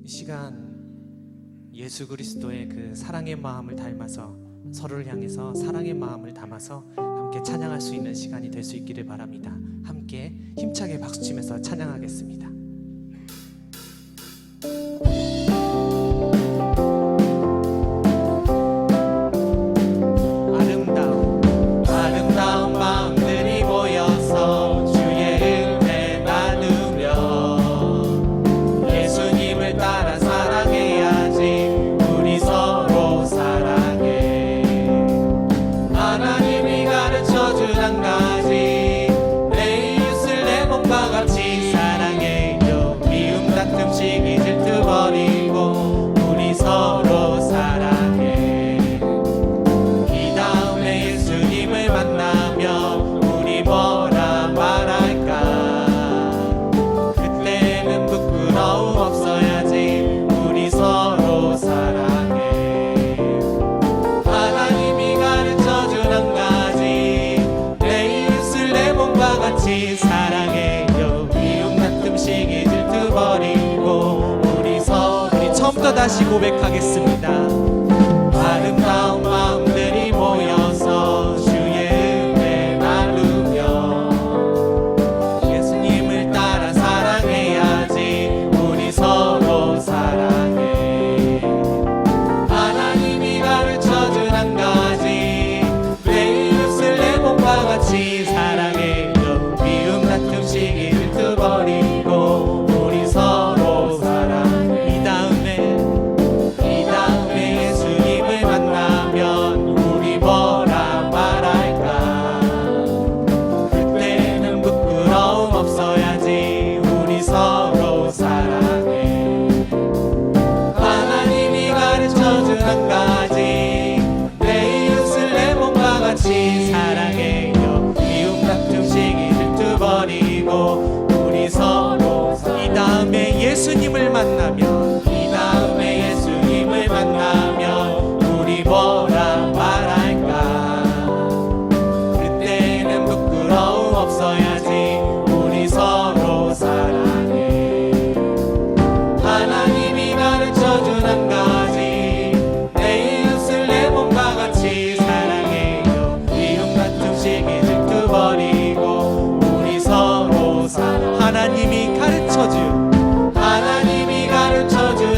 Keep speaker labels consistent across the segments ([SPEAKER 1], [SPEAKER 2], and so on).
[SPEAKER 1] 이 시간 예수 그리스도의 그 사랑의 마음을 닮아서 서로를 향해서 사랑의 마음을 담아서 함께 찬양할 수 있는 시간이 될 수 있기를 바랍니다. 함께 힘차게 박수치면서 찬양하겠습니다. 아름다운 마음들이 모여서 주의 은혜 나누며 예수님을 따라 사랑해야지. 우리 서로 사랑해. 하나님이 가르쳐준 한 가지, 내 이웃을 내 몸과 같이 사랑해요. 미움 다툼 시기 질투 버리고 우리 서로 사랑해. 이 다음에 예수님을 만나면 우리 뭐라 말할까? 그때는 부끄러움 없어야지. 우리 서로 사랑해. 하나님이 가르쳐준 한 가지, 내 이웃을 내 몸과 같이 사랑해요. 미움 다툼 시기 질투 버리고 우리 서로. 우리 처음부터 다시 고백하겠습니다. 아름다운 마음들이 모여서 주의 은혜 나누며 예수님을 따라 사랑해야지. 우리 서로 사랑해. 하나님이 가르쳐준 한 가지, 내 이웃을 내 몸과 같이 사랑해요. 미움 다툼 시기 질투 버리고 우리 서로 사랑해. 이 다음에 예수님을 만나면 우리 뭐라 말할까? 그때는 부끄러움 없어야지. 우리 서로 사랑해. 하나님이 가르쳐준 한 가지, 내 이웃을 내 몸과 같이 사랑해요. 미움 다툼 시기 질투 버리고 우리 서로 사랑해. 이 다음에 예수님을 만나면 우리 뭐라 말할까? 그때는 부끄러움 없어야지. 우리 서로 사랑해. 하나님이 가르쳐준 한 가지, 내 이웃을 내 몸과 같이 사랑해요. 미움 다툼 시기 질투 버리고 우리 서로 사랑해. 하나님이 가르쳐준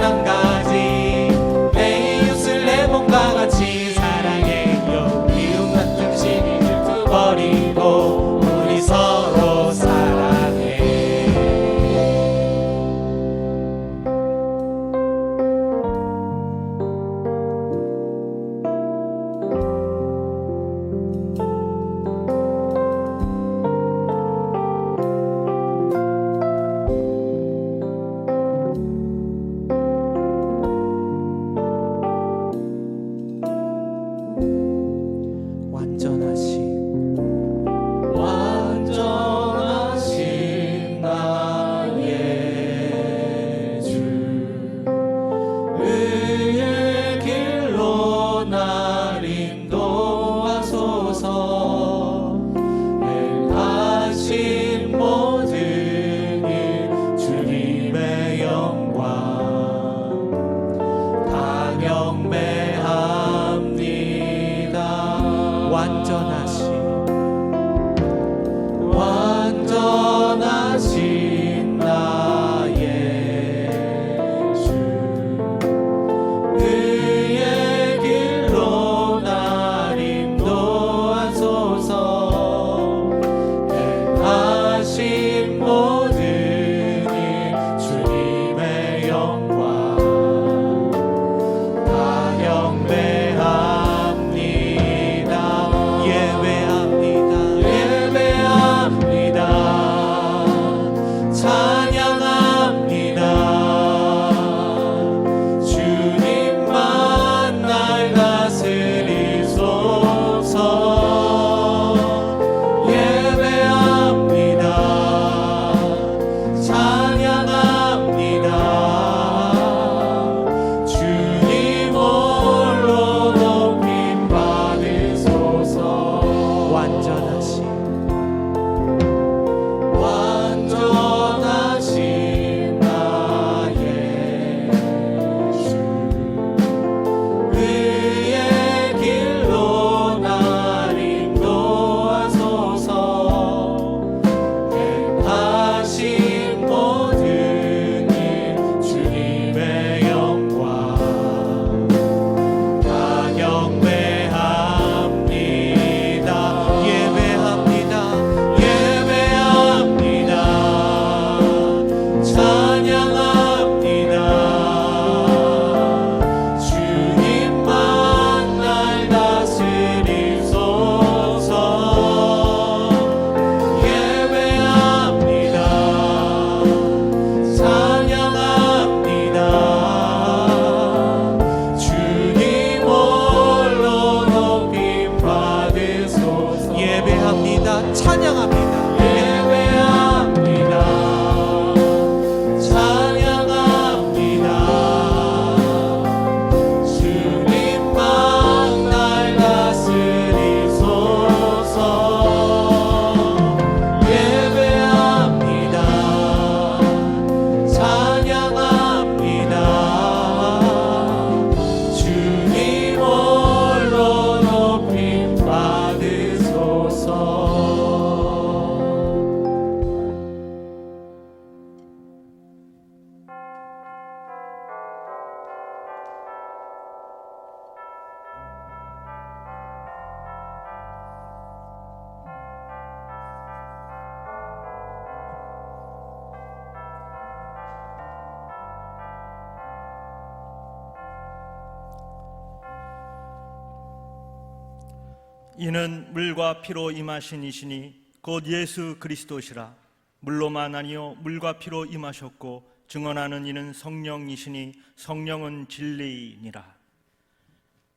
[SPEAKER 2] 이는 물과 피로 임하신 이시니 곧 예수 그리스도시라. 물로만 아니요 물과 피로 임하셨고 증언하는 이는 성령이시니 성령은 진리니라.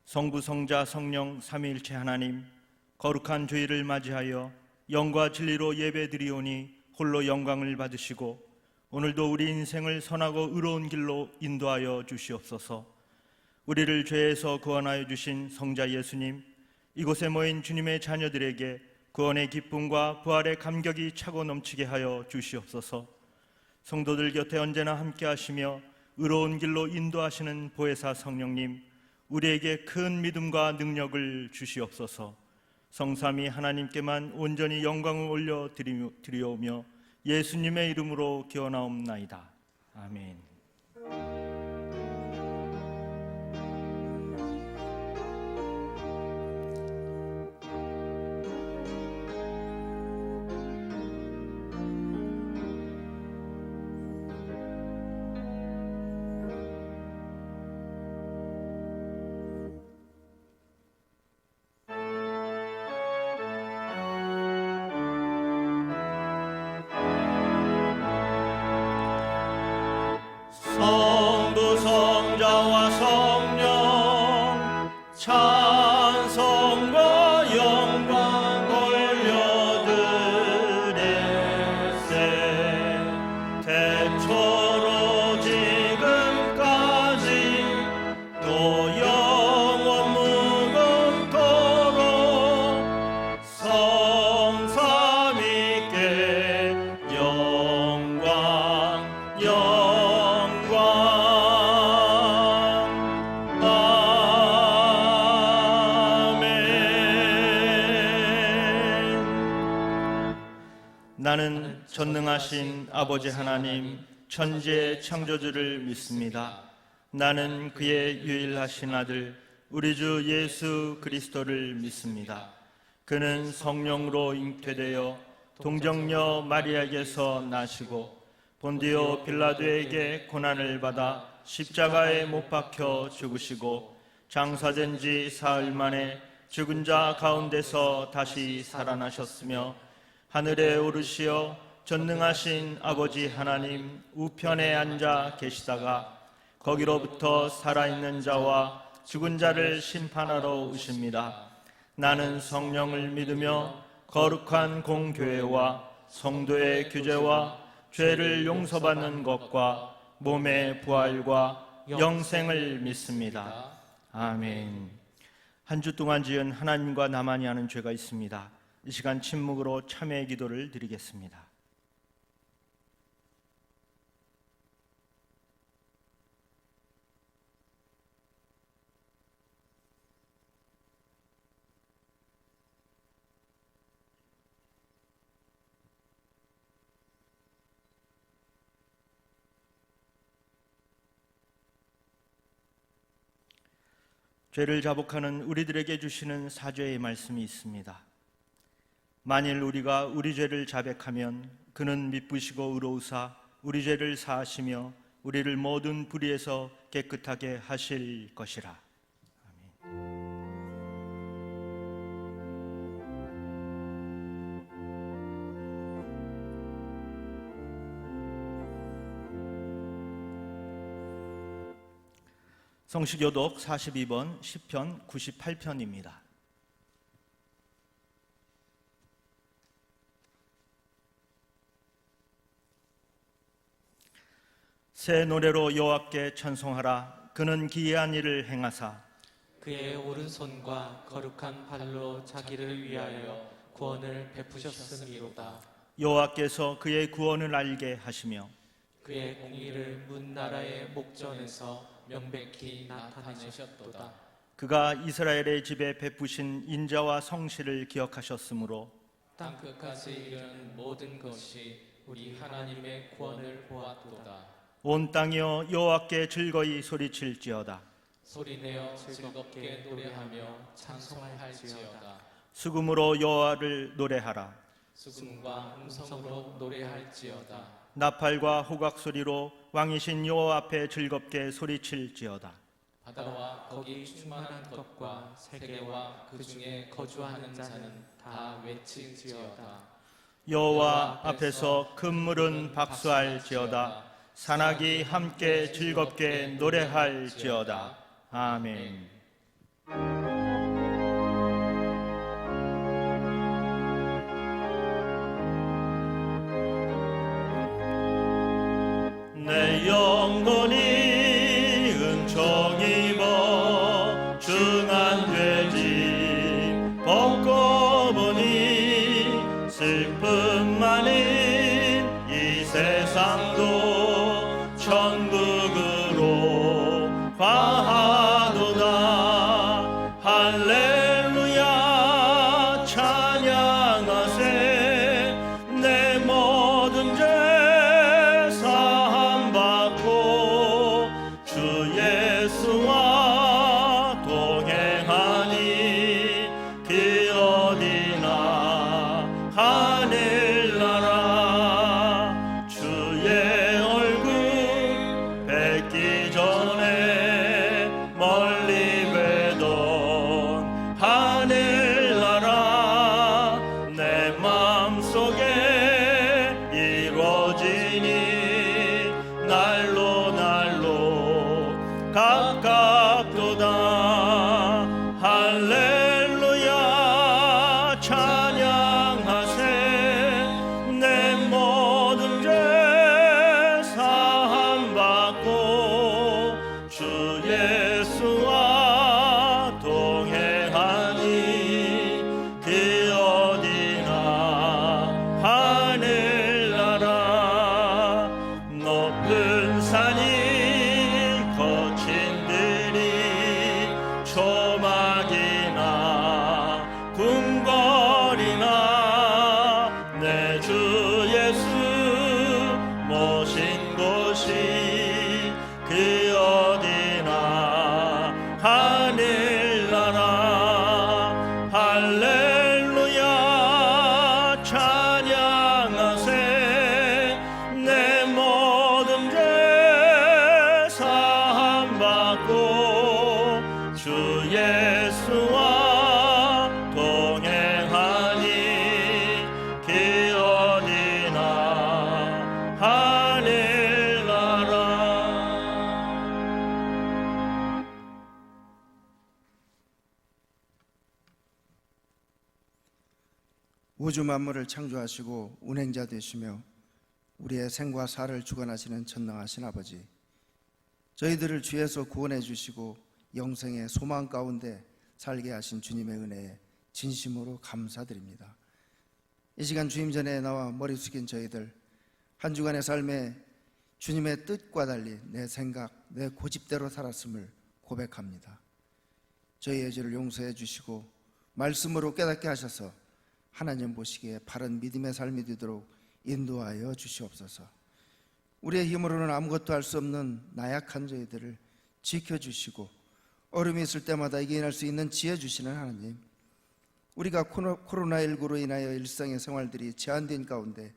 [SPEAKER 2] 성부 성자 성령 삼위일체 하나님, 거룩한 주일을 맞이하여 영과 진리로 예배드리오니 홀로 영광을 받으시고 오늘도 우리 인생을 선하고 의로운 길로 인도하여 주시옵소서. 우리를 죄에서 구원하여 주신 성자 예수님, 이곳에 모인 주님의 자녀들에게 구원의 기쁨과 부활의 감격이 차고 넘치게 하여 주시옵소서. 성도들 곁에 언제나 함께 하시며 의로운 길로 인도하시는 보혜사 성령님, 우리에게 큰 믿음과 능력을 주시옵소서. 성삼위 하나님께만 온전히 영광을 올려드리오며 예수님의 이름으로 기원하옵나이다. 아멘.
[SPEAKER 1] 성부 성자와 성령 찬송과 영광 올려드릴세. 태초로 지금까지 또 영원 무궁토록 성삼위께 영광
[SPEAKER 2] 나는 전능하신 아버지 하나님 천지의 창조주를 믿습니다. 나는 그의 유일하신 아들 우리 주 예수 그리스도를 믿습니다. 그는 성령으로 잉태되어 동정녀 마리아에게서 나시고 본디오 빌라도에게 고난을 받아 십자가에 못 박혀 죽으시고 장사된 지 사흘 만에 죽은 자 가운데서 다시 살아나셨으며 하늘에 오르시어 전능하신 아버지 하나님 우편에 앉아 계시다가 거기로부터 살아있는 자와 죽은 자를 심판하러 오십니다. 나는 성령을 믿으며 거룩한 공교회와 성도의 규제와 죄를 용서받는 것과 몸의 부활과 영생을 믿습니다. 아멘. 한 주 동안 지은 하나님과 나만이 아는 죄가 있습니다. 이 시간 침묵으로 참회의 기도를 드리겠습니다. 죄를 자복하는 우리들에게 주시는 사죄의 말씀이 있습니다. 만일 우리가 우리 죄를 자백하면 그는 미쁘시고 의로우사 우리 죄를 사하시며 우리를 모든 불의에서 깨끗하게 하실 것이라. 아멘. 성시교독 42번 시편 98편입니다. 새 노래로 여호와께 찬송하라. 그는 기이한 일을 행하사
[SPEAKER 3] 그의 오른손과 거룩한 발로 자기를 위하여 구원을 베푸셨음이로다.
[SPEAKER 2] 여호와께서 그의 구원을 알게 하시며
[SPEAKER 3] 그의 공의를 문 나라의 목전에서 명백히 나타내셨도다.
[SPEAKER 2] 그가 이스라엘의 집에 베푸신 인자와 성실을 기억하셨으므로
[SPEAKER 3] 땅끝까지 이르는 모든 것이 우리 하나님의 구원을 보았도다.
[SPEAKER 2] 온 땅이여 여호와께 즐거이 소리칠지어다.
[SPEAKER 3] 소리내어 즐겁게 노래하며 찬송할지어다.
[SPEAKER 2] 수금으로 여호와를 노래하라.
[SPEAKER 3] 수금과 음성으로 노래할지어다.
[SPEAKER 2] 나팔과 호각 소리로 왕이신 여호와 앞에 즐겁게 소리칠지어다.
[SPEAKER 3] 바다와 거기 충만한 것과 세계와 그 중에 거주하는 자는 다 외칠지어다.
[SPEAKER 2] 여호와 앞에서 큰 물은 박수할지어다. 산악이 함께 즐겁게 노래할지어다. 아멘. 내 영혼이 은총 입어 중한되지 벗고 보니 슬픔 많은 이 세상도 천국으로 가하도다. 할렐루야 찬양하세. 내 모든 죄 사함받고 주 예수와 동행하니 그 어디나 하늘나라. 주의 얼굴 뵙기 전에 멀리 뵈던 하늘나라. 내 마음속에 이루어지니 날로 날로 가깝도다. 할렐루야 찬양하세. 내 모든 죄 사함받고 주 예수와 동행하니 그 어디나 하늘나라. 높은 산이 거친 들이 초막이나 궁궐이나 내 주 예수 모신 곳이 그 어디나 하늘나라. 할렐루야 찬양하세. 내 모든 죄 사함받고 주 예수와 동행하니 그 어디나 하늘나라.
[SPEAKER 4] 우주 만물을 창조하시고 운행자 되시며 우리의 생과 사를 주관하시는 전능하신 아버지, 저희들을 죄에서 구원해 주시고 영생의 소망 가운데 살게 하신 주님의 은혜에 진심으로 감사드립니다. 이 시간 주임 전에 나와 머리 숙인 저희들, 한 주간의 삶에 주님의 뜻과 달리 내 생각, 내 고집대로 살았음을 고백합니다. 저희의 죄를 용서해 주시고 말씀으로 깨닫게 하셔서 하나님 보시기에 바른 믿음의 삶이 되도록 인도하여 주시옵소서. 우리의 힘으로는 아무것도 할 수 없는 나약한 저희들을 지켜주시고 어려움이 있을 때마다 이겨낼 수 있는 지혜 주시는 하나님, 우리가 코로나19로 인하여 일상의 생활들이 제한된 가운데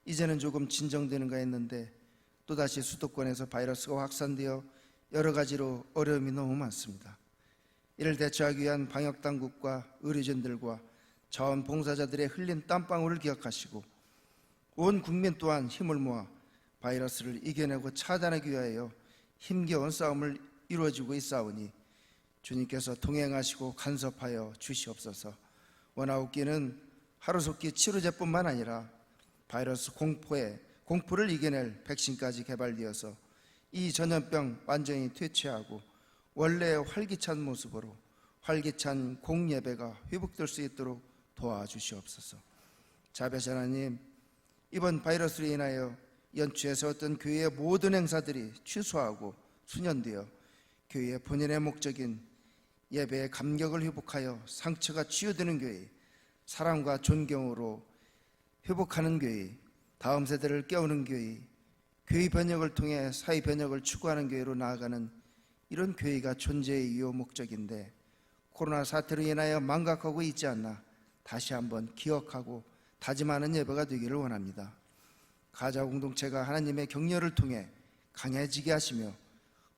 [SPEAKER 4] 이제는 조금 진정되는가 했는데 또다시 수도권에서 바이러스가 확산되어 여러 가지로 어려움이 너무 많습니다. 이를 대처하기 위한 방역당국과 의료진들과 자원봉사자들의 흘린 땀방울을 기억하시고 온 국민 또한 힘을 모아 바이러스를 이겨내고 차단하기 위하여 힘겨운 싸움을 이루어지고 있사오니 주님께서 동행하시고 간섭하여 주시옵소서. 원아웃기는 하루속히 치료제뿐만 아니라 바이러스 공포를 이겨낼 백신까지 개발되어서 이 전염병 완전히 퇴치하고 원래의 활기찬 모습으로 활기찬 공예배가 회복될 수 있도록 도와주시옵소서. 자비하신 하나님, 이번 바이러스로 인하여 연초에서 어떤 교회의 모든 행사들이 취소하고 수년되어 교회의 본연의 목적인 예배의 감격을 회복하여 상처가 치유되는 교회, 사랑과 존경으로 회복하는 교회, 다음 세대를 깨우는 교회, 교회 번역을 통해 사회 번역을 추구하는 교회로 나아가는 이런 교회가 존재의 이유 목적인데 코로나 사태로 인하여 망각하고 있지 않나 다시 한번 기억하고 다짐하는 예배가 되기를 원합니다. 가자 공동체가 하나님의 격려를 통해 강해지게 하시며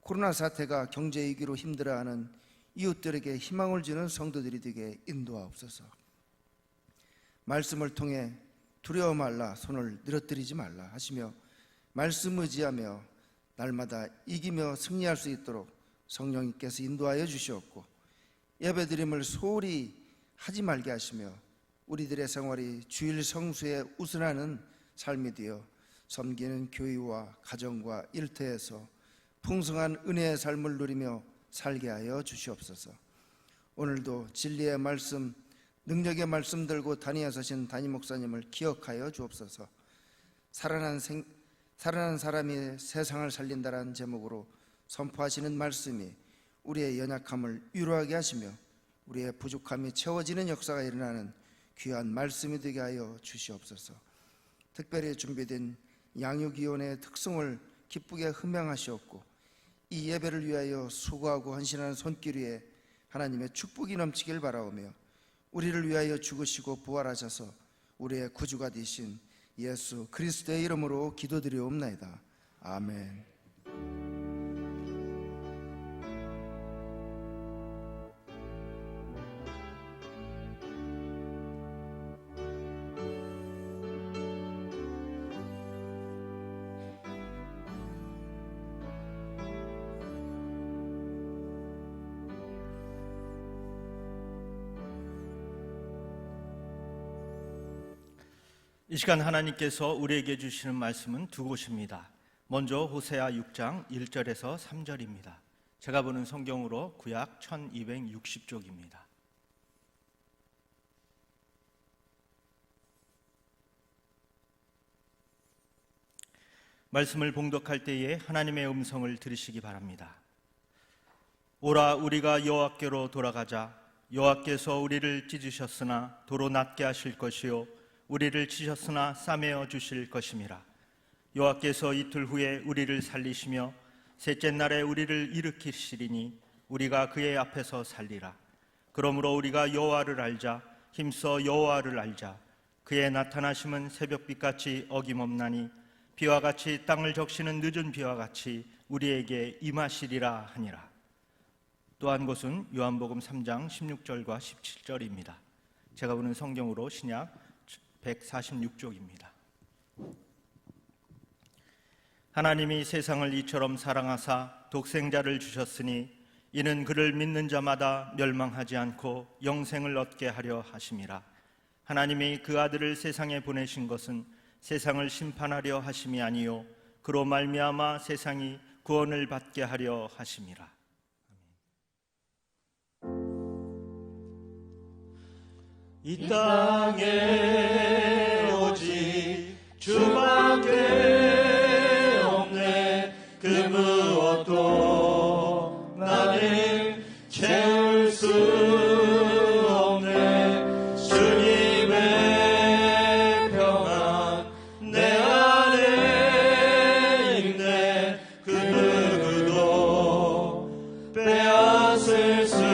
[SPEAKER 4] 코로나 사태가 경제 위기로 힘들어하는 이웃들에게 희망을 주는 성도들이 되게 인도하옵소서. 말씀을 통해 두려워 말라, 손을 늘어뜨리지 말라 하시며 말씀 의지하며 날마다 이기며 승리할 수 있도록 성령님께서 인도하여 주시옵고, 예배드림을 소홀히 하지 말게 하시며 우리들의 생활이 주일 성수에 우선하는 삶이 되어 섬기는 교회와 가정과 일터에서 풍성한 은혜의 삶을 누리며 살게 하여 주시옵소서. 오늘도 진리의 말씀, 능력의 말씀 들고 단위에 서신 담임 목사님을 기억하여 주옵소서. 살아난 사람이 세상을 살린다라는 제목으로 선포하시는 말씀이 우리의 연약함을 위로하게 하시며 우리의 부족함이 채워지는 역사가 일어나는 귀한 말씀이 되게 하여 주시옵소서. 특별히 준비된 양육위원회의 특성을 기쁘게 흠양하시옵고, 이 예배를 위하여 수고하고 헌신하는 손길 위에 하나님의 축복이 넘치길 바라오며 우리를 위하여 죽으시고 부활하셔서 우리의 구주가 되신 예수 그리스도의 이름으로 기도드리옵나이다. 아멘.
[SPEAKER 2] 이 시간 하나님께서 우리에게 주시는 말씀은 두 곳입니다. 먼저 호세아 6장 1절에서 3절입니다. 제가 보는 성경으로 구약 1260쪽입니다. 말씀을 봉독할 때에 하나님의 음성을 들으시기 바랍니다. 오라, 우리가 여호와께로 돌아가자. 여호와께서 우리를 찢으셨으나 도로 낫게 하실 것이요 우리를 치셨으나 싸매어 주실 것임이라. 여호와께서 이틀 후에 우리를 살리시며 셋째 날에 우리를 일으키시리니 우리가 그의 앞에서 살리라. 그러므로 우리가 여호와를 알자. 힘써 여호와를 알자. 그의 나타나심은 새벽빛같이 어김없나니 비와 같이 땅을 적시는 늦은 비와 같이 우리에게 임하시리라 하니라. 또 한 곳은 요한복음 3장 16절과 17절입니다. 제가 보는 성경으로 신약 146쪽입니다. 하나님이 세상을 이처럼 사랑하사 독생자를 주셨으니 이는 그를 믿는 자마다 멸망하지 않고 영생을 얻게 하려 하심이라. 하나님이 그 아들을 세상에 보내신 것은 세상을 심판하려 하심이 아니요 그로 말미암아 세상이 구원을 받게 하려 하심이라.
[SPEAKER 1] 이 땅에 오직 주밖에 없네. 그 무엇도 나를 채울 수 없네. 주님의 평안 내 안에 있네. 그 누구도 빼앗을 수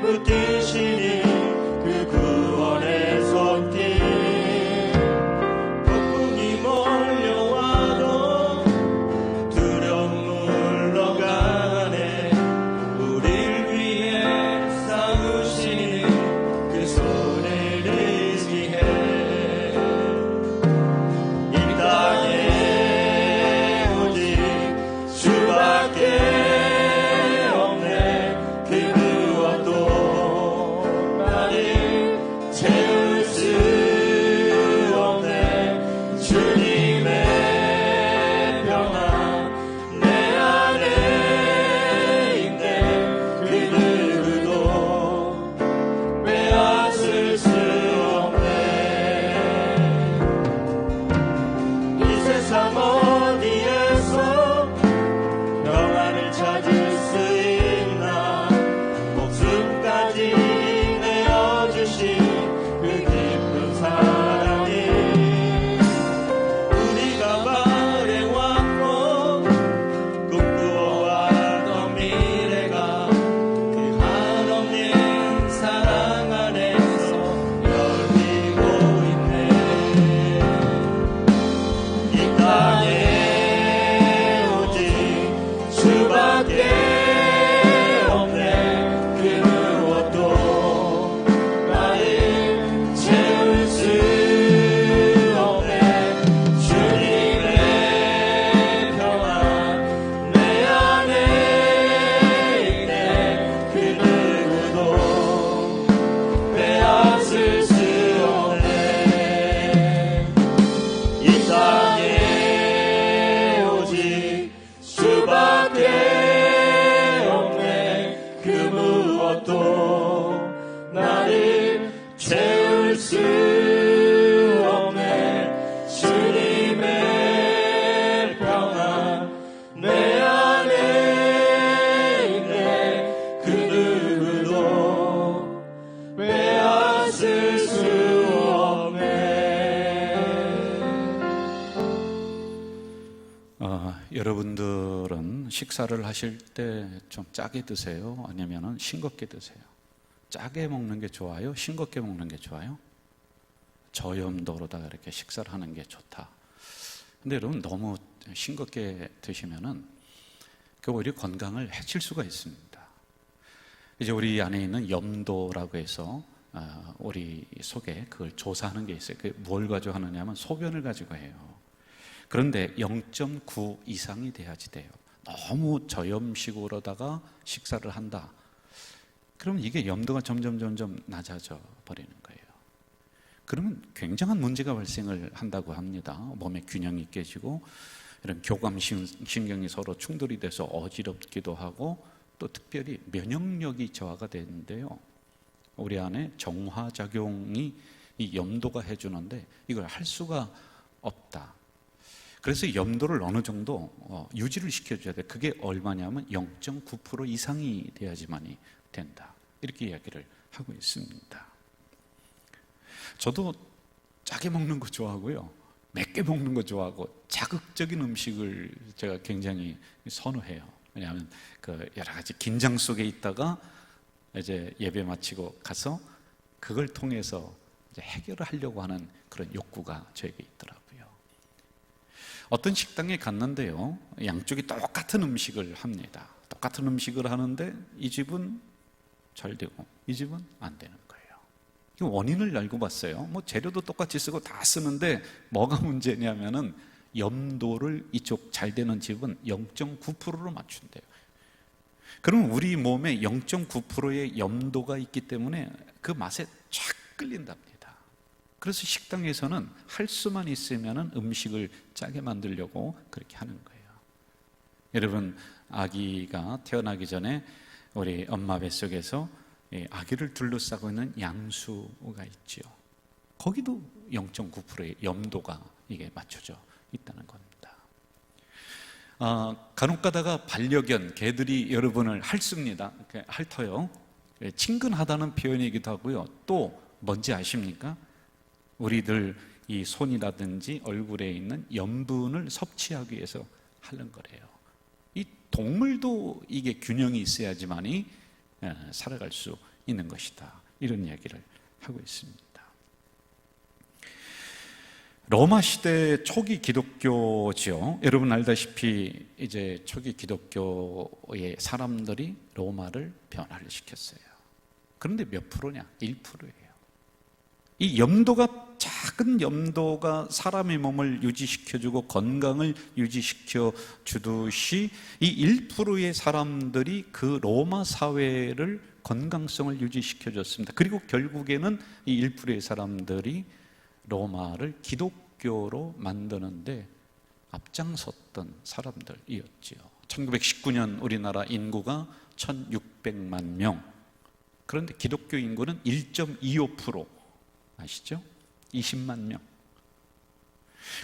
[SPEAKER 1] 붙드시니 그 구원의 손길. 폭풍이 몰려와도 두려움 물러가네. 우릴 위해 싸우시니 그 손을 의지해. 이 땅에 오직 주밖에 없네. 그 무엇도 것도 나를 채울 수 없네. 주님의 평안 내 안에 있네. 그 누구도 빼앗을 수 없네.
[SPEAKER 5] 여러분들은 식사를 하실 때 좀 짜게 드세요? 아니면 싱겁게 드세요? 짜게 먹는 게 좋아요? 싱겁게 먹는 게 좋아요? 저염도로다가 이렇게 식사를 하는 게 좋다. 근데 여러분, 너무 싱겁게 드시면은 그 오히려 건강을 해칠 수가 있습니다. 이제 우리 안에 있는 염도라고 해서 우리 속에 그걸 조사하는 게 있어요. 그게 뭘 가지고 하느냐면 소변을 가지고 해요. 그런데 0.9 이상이 돼야지 돼요. 너무 저염식으로다가 식사를 한다. 그러면 이게 염도가 점점 낮아져 버리는 거예요. 그러면 굉장한 문제가 발생을 한다고 합니다. 몸의 균형이 깨지고 이런 교감신경이 서로 충돌이 돼서 어지럽기도 하고, 또 특별히 면역력이 저하가 되는데요. 우리 안에 정화작용이 이 염도가 해주는데 이걸 할 수가 없다. 그래서 염도를 어느 정도 유지를 시켜줘야 돼. 그게 얼마냐면 0.9% 이상이 돼야지만이 된다. 이렇게 이야기를 하고 있습니다. 저도 짜게 먹는 거 좋아하고요, 맵게 먹는 거 좋아하고, 자극적인 음식을 제가 굉장히 선호해요. 왜냐하면 그 여러 가지 긴장 속에 있다가 이제 예배 마치고 가서 그걸 통해서 이제 해결을 하려고 하는 그런 욕구가 저에게 있더라고요. 어떤 식당에 갔는데요, 양쪽이 똑같은 음식을 합니다. 똑같은 음식을 하는데 이 집은 잘 되고 이 집은 안 되는 거예요. 이 원인을 알고 봤어요. 뭐 재료도 똑같이 쓰고 다 쓰는데 뭐가 문제냐면은 염도를 이쪽 잘 되는 집은 0.9%로 맞춘대요. 그러면 우리 몸에 0.9%의 염도가 있기 때문에 그 맛에 쫙 끌린답니다. 그래서 식당에서는 할 수만 있으면 음식을 짜게 만들려고 그렇게 하는 거예요. 여러분, 아기가 태어나기 전에 우리 엄마 뱃속에서 아기를 둘러싸고 있는 양수가 있죠. 거기도 0.9%의 염도가 이게 맞춰져 있다는 겁니다. 간혹 가다가 반려견 개들이 여러분을 핥습니다. 핥어요. 친근하다는 표현이기도 하고요. 또 뭔지 아십니까? 우리들 이 손이라든지 얼굴에 있는 염분을 섭취하기 위해서 하는 거래요. 이 동물도 이게 균형이 있어야지만이 살아갈 수 있는 것이다. 이런 이야기를 하고 있습니다. 로마 시대 초기 기독교죠. 여러분 알다시피 이제 초기 기독교의 사람들이 로마를 변화를 시켰어요. 그런데 몇 프로냐? 1%예요. 이 염도가, 작은 염도가 사람의 몸을 유지시켜주고 건강을 유지시켜 주듯이 이 1%의 사람들이 그 로마 사회를, 건강성을 유지시켜 줬습니다. 그리고 결국에는 이 1%의 사람들이 로마를 기독교로 만드는데 앞장섰던 사람들이었지요. 1919년 우리나라 인구가 1600만 명. 그런데 기독교 인구는 1.25%. 아시죠? 20만 명.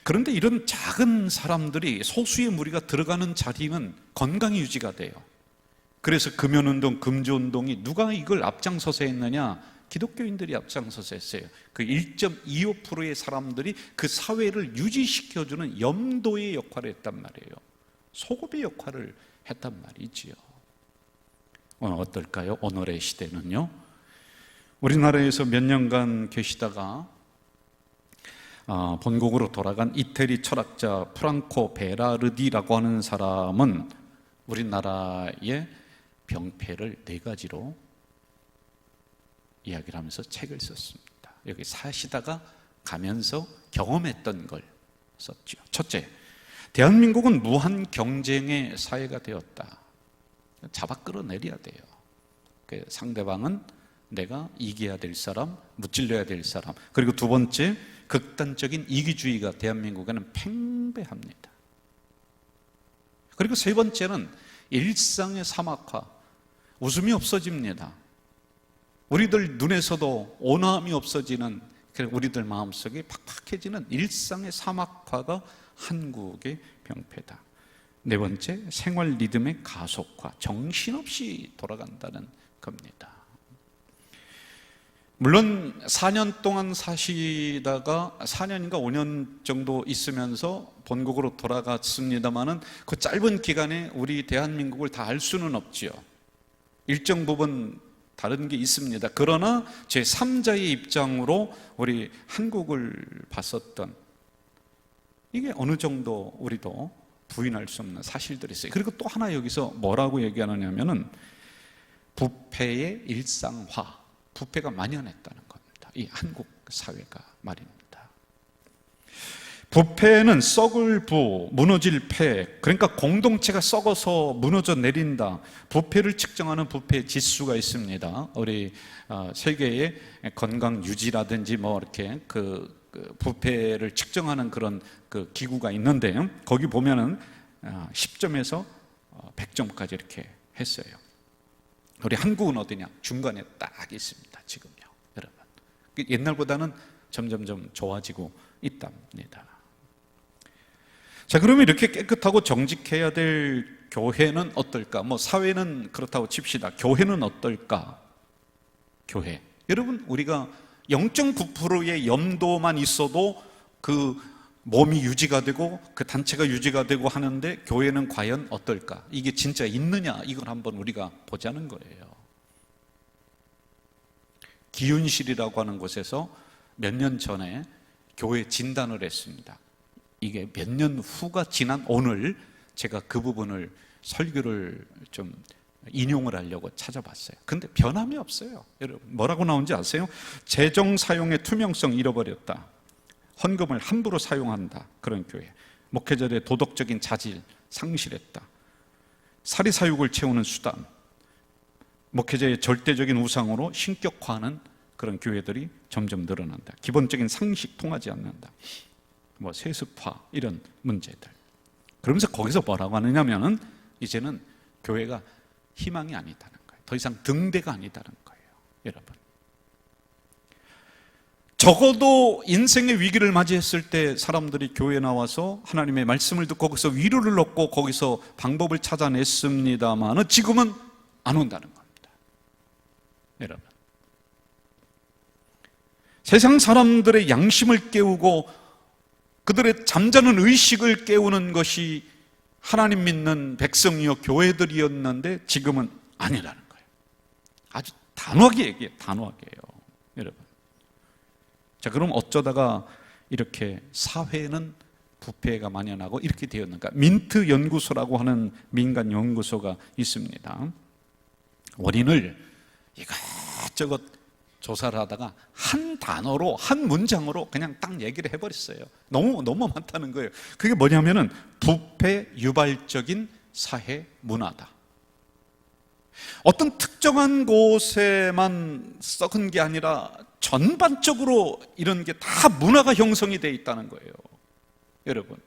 [SPEAKER 5] 그런데 이런 작은 사람들이, 소수의 무리가 들어가는 자리는 건강이 유지가 돼요. 그래서 금연운동, 금주운동이 누가 이걸 앞장서서 했느냐? 기독교인들이 앞장서서 했어요. 그 1.25%의 사람들이 그 사회를 유지시켜주는 염도의 역할을 했단 말이에요. 소급의 역할을 했단 말이지요. 오늘 어떨까요? 오늘의 시대는요, 우리나라에서 몇 년간 계시다가 본국으로 돌아간 이태리 철학자 프랑코 베라르디라고 하는 사람은 우리나라의 병폐를 4가지로 이야기를 하면서 책을 썼습니다. 여기 사시다가 가면서 경험했던 걸 썼죠. 첫째, 대한민국은 무한 경쟁의 사회가 되었다. 잡아 끌어내려야 돼요. 상대방은 내가 이겨야 될 사람, 무찔러야 될 사람. 그리고 두 번째, 극단적인 이기주의가 대한민국에는 팽배합니다. 그리고 세 번째는 일상의 사막화, 웃음이 없어집니다. 우리들 눈에서도 온함이 없어지는, 우리들 마음속에 팍팍해지는 일상의 사막화가 한국의 병폐다. 네 번째, 생활 리듬의 가속화, 정신없이 돌아간다는 겁니다. 물론 4년 동안 사시다가 4년인가 5년 정도 있으면서 본국으로 돌아갔습니다마는 그 짧은 기간에 우리 대한민국을 다 알 수는 없지요. 일정 부분 다른 게 있습니다. 그러나 제3자의 입장으로 우리 한국을 봤었던, 이게 어느 정도 우리도 부인할 수 없는 사실들이 있어요. 그리고 또 하나 여기서 뭐라고 얘기하느냐면은 부패의 일상화, 부패가 만연했다는 겁니다. 이 한국 사회가 말입니다. 부패는 썩을 부, 무너질 패, 그러니까 공동체가 썩어서 무너져 내린다. 부패를 측정하는 부패 지수가 있습니다. 우리 세계의 건강 유지라든지 뭐 이렇게 그 부패를 측정하는 그런 그 기구가 있는데, 거기 보면은 10점에서 100점까지 이렇게 했어요. 우리 한국은 어디냐? 중간에 딱 있습니다. 지금요, 여러분. 옛날보다는 점점점 좋아지고 있답니다. 자, 그러면 이렇게 깨끗하고 정직해야 될 교회는 어떨까? 뭐 사회는 그렇다고 칩시다. 교회는 어떨까? 교회. 여러분, 우리가 0.9%의 염도만 있어도 그 몸이 유지가 되고 그 단체가 유지가 되고 하는데, 교회는 과연 어떨까? 이게 진짜 있느냐? 이걸 한번 우리가 보자는 거예요. 기윤실이라고 하는 곳에서 몇 년 전에 교회 진단을 했습니다. 이게 몇 년 후가 지난 오늘 제가 그 부분을 설교를 좀 인용을 하려고 찾아봤어요. 근데 변함이 없어요. 여러분, 뭐라고 나온지 아세요? 재정 사용의 투명성 잃어버렸다. 헌금을 함부로 사용한다. 그런 교회. 목회자들의 도덕적인 자질 상실했다. 사리사욕을 채우는 수단. 목회자의 절대적인 우상으로 신격화하는 그런 교회들이 점점 늘어난다. 기본적인 상식 통하지 않는다. 뭐 세습화, 이런 문제들. 그러면서 거기서 뭐라고 하느냐면은 이제는 교회가 희망이 아니다는 거예요. 더 이상 등대가 아니다는 거예요. 여러분, 적어도 인생의 위기를 맞이했을 때 사람들이 교회에 나와서 하나님의 말씀을 듣고 거기서 위로를 얻고 거기서 방법을 찾아냈습니다만 지금은 안 온다는 겁니다. 여러분, 세상 사람들의 양심을 깨우고 그들의 잠자는 의식을 깨우는 것이 하나님 믿는 백성이요 교회들이었는데 지금은 아니라는 거예요. 아주 단호하게 얘기해요. 단호하게요, 여러분. 자, 그럼 어쩌다가 이렇게 사회는 부패가 만연하고 이렇게 되었는가? 민트 연구소라고 하는 민간 연구소가 있습니다. 원인을 이것저것 조사를 하다가 한 단어로, 한 문장으로 그냥 딱 얘기를 해버렸어요. 너무 많다는 거예요. 그게 뭐냐면은 부패 유발적인 사회 문화다. 어떤 특정한 곳에만 썩은 게 아니라 전반적으로 이런 게 다 문화가 형성이 돼 있다는 거예요. 여러분,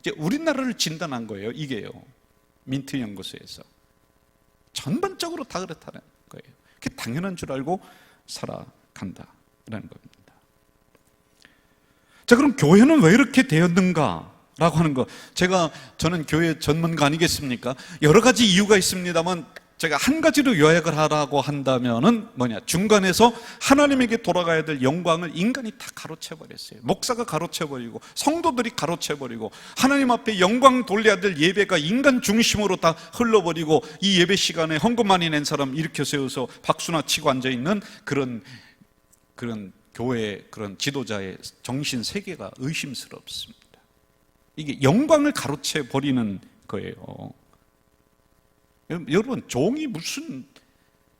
[SPEAKER 5] 이제 우리나라를 진단한 거예요. 이게요, 민트 연구소에서 전반적으로 다 그렇다는 거예요. 그게 당연한 줄 알고 살아간다라는 겁니다. 자, 그럼 교회는 왜 이렇게 되었는가? 라고 하는 거, 저는 교회 전문가 아니겠습니까? 여러 가지 이유가 있습니다만 제가 한 가지로 요약을 하라고 한다면은 뭐냐? 중간에서 하나님에게 돌아가야 될 영광을 인간이 다 가로채버렸어요. 목사가 가로채버리고 성도들이 가로채버리고 하나님 앞에 영광 돌려야 될 예배가 인간 중심으로 다 흘러버리고 이 예배 시간에 헌금 많이 낸 사람 일으켜 세워서 박수나 치고 앉아있는 그런 교회, 그런 지도자의 정신 세계가 의심스럽습니다. 이게 영광을 가로채버리는 거예요. 여러분, 종이 무슨